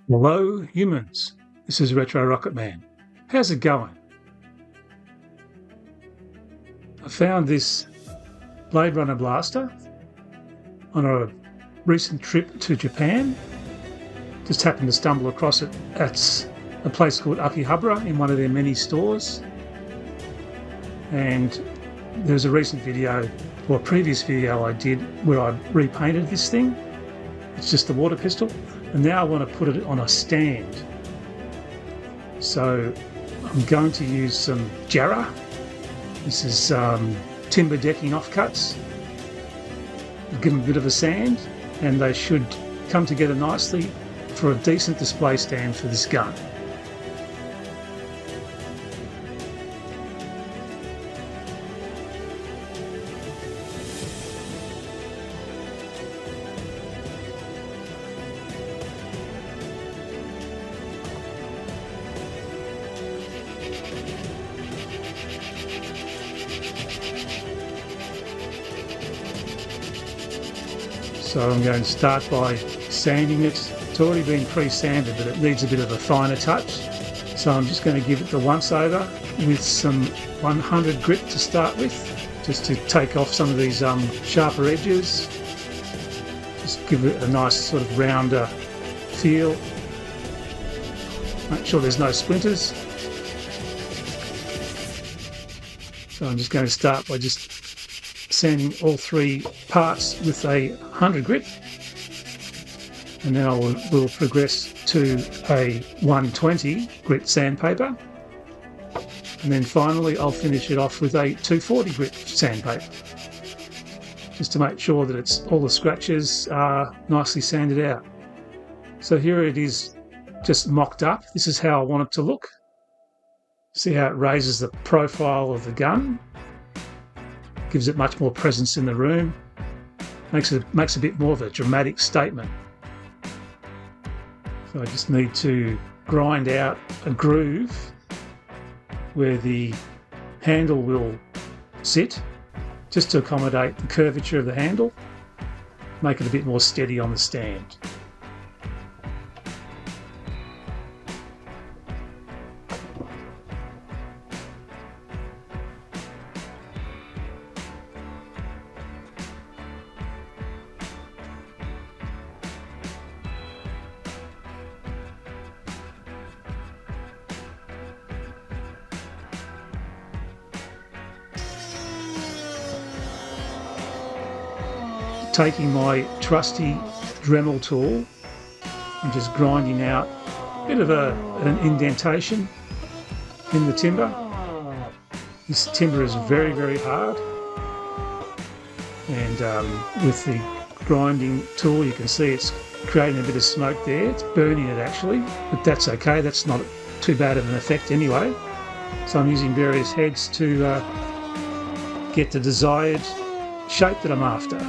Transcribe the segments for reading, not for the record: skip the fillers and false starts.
Hello humans, this is Retro Rocket Man. How's it going? I found this Blade Runner blaster on a recent trip to Japan. Just happened to stumble across it at a place called Akihabara in one of their many stores. And there was a recent video, or a previous video I did, where I repainted this thing. It's just the water pistol. And now I want to put it on a stand. So I'm going to use some Jarrah. This is timber decking offcuts. Give them a bit of a sand and they should come together nicely for a decent display stand for this gun. So I'm going to start by sanding it. It's already been pre-sanded, but it needs a bit of a finer touch. So I'm just going to give it the once over with some 100 grit to start with, just to take off some of these sharper edges. Just give it a nice sort of rounder feel. Make sure there's no splinters. So I'm just going to start by just sanding all three parts with a 100 grit, and then we'll progress to a 120 grit sandpaper, and then finally I'll finish it off with a 240 grit sandpaper, just to make sure that all the scratches are nicely sanded out. So here it is, just mocked up. This is how I want it to look. See how it raises the profile of the gun, gives it much more presence in the room, makes a bit more of a dramatic statement. So I just need to grind out a groove where the handle will sit, just to accommodate the curvature of the handle, make it a bit more steady on the stand. Taking my trusty Dremel tool and just grinding out a bit of an indentation in the timber. This timber is very, very hard, and with the grinding tool you can see it's creating a bit of smoke there. It's burning it actually, but that's okay, that's not too bad of an effect anyway. So I'm using various heads to get the desired shape that I'm after.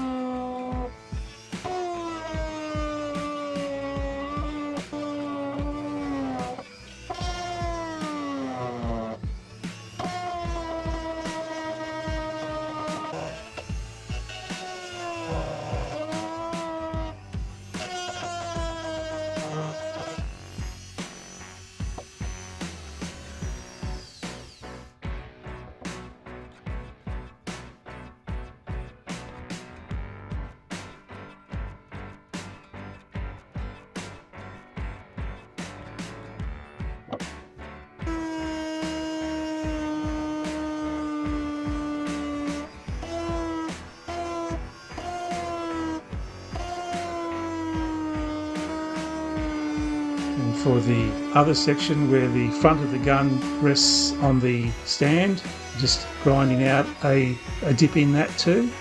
For the other section where the front of the gun rests on the stand, just grinding out a dip in that too.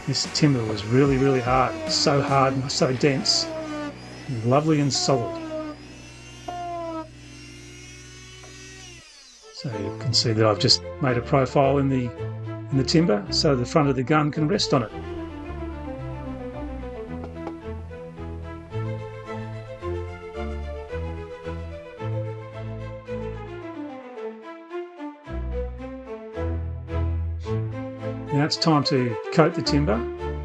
This timber was really, really hard. It's so hard and so dense, and lovely and solid. So you can see that I've just made a profile in the timber so the front of the gun can rest on it. Now it's time to coat the timber.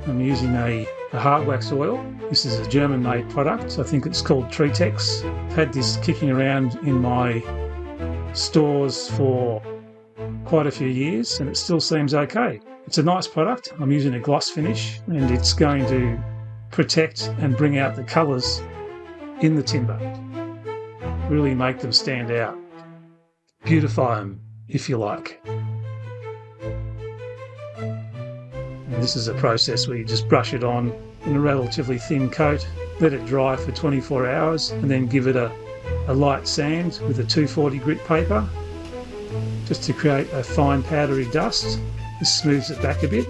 I'm using a hard wax oil. This is a German-made product. I think it's called Tretex. I've had this kicking around in my stores for quite a few years and it still seems okay. It's a nice product. I'm using a gloss finish and it's going to protect and bring out the colours in the timber. Really make them stand out. Beautify them, if you like. And this is a process where you just brush it on in a relatively thin coat, let it dry for 24 hours and then give it a light sand with a 240 grit paper just to create a fine powdery dust. This smooths it back a bit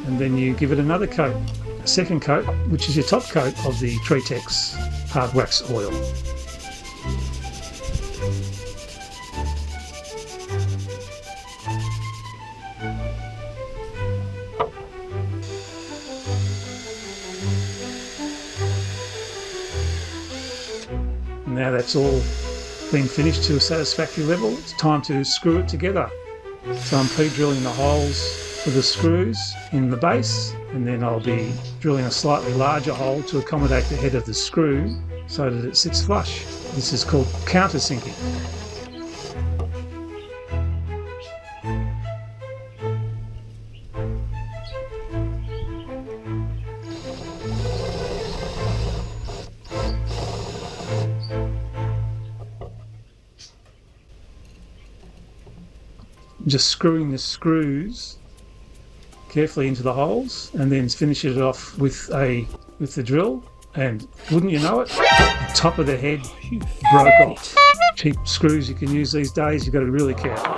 and then you give it another coat, a second coat, which is your top coat of the Tretex hard wax oil. Now that's all been finished to a satisfactory level, it's time to screw it together. So I'm pre-drilling the holes for the screws in the base, and then I'll be drilling a slightly larger hole to accommodate the head of the screw so that it sits flush. This is called countersinking. Just screwing the screws carefully into the holes and then finishing it off with the drill, and wouldn't you know it, the top of the head broke off. Cheap screws you can use these days, you've got to be really careful.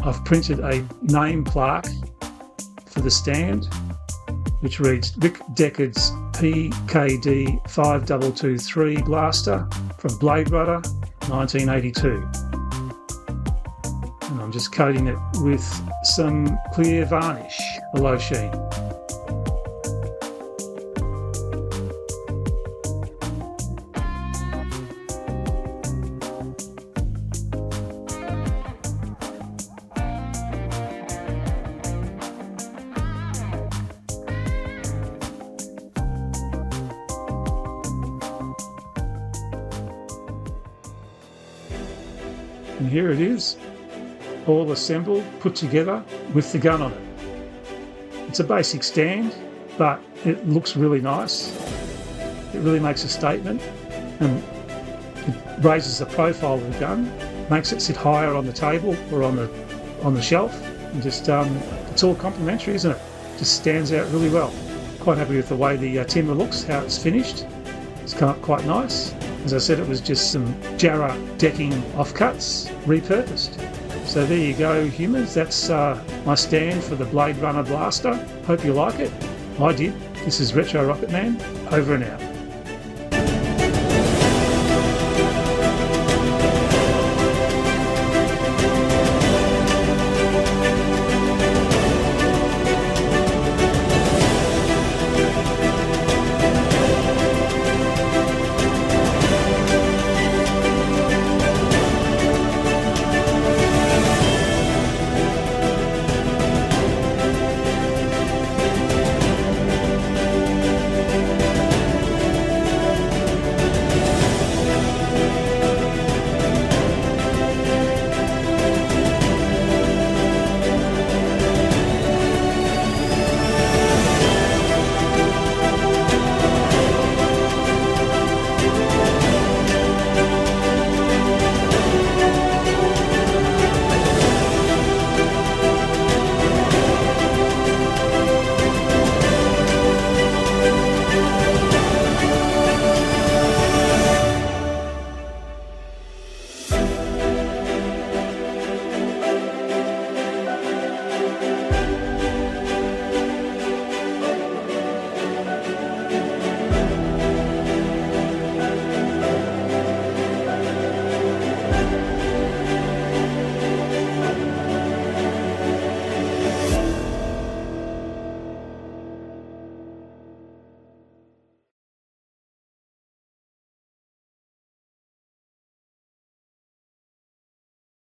I've printed a name plaque for the stand which reads Rick Deckard's PKD 5223 blaster from Blade Runner 1982. And I'm just coating it with some clear varnish, a low sheen. And here it is, all assembled, put together with the gun on it. It's a basic stand, but it looks really nice. It really makes a statement and it raises the profile of the gun, makes it sit higher on the table or on the shelf, and just it's all complimentary, isn't it? Just stands out really well. Quite happy with the way the timber looks, how it's finished. It's come up quite nice. As I said, it was just some Jarrah decking offcuts repurposed. So there you go, humans. That's my stand for the Blade Runner blaster. Hope you like it. I did. This is Retro Rocket Man, over and out.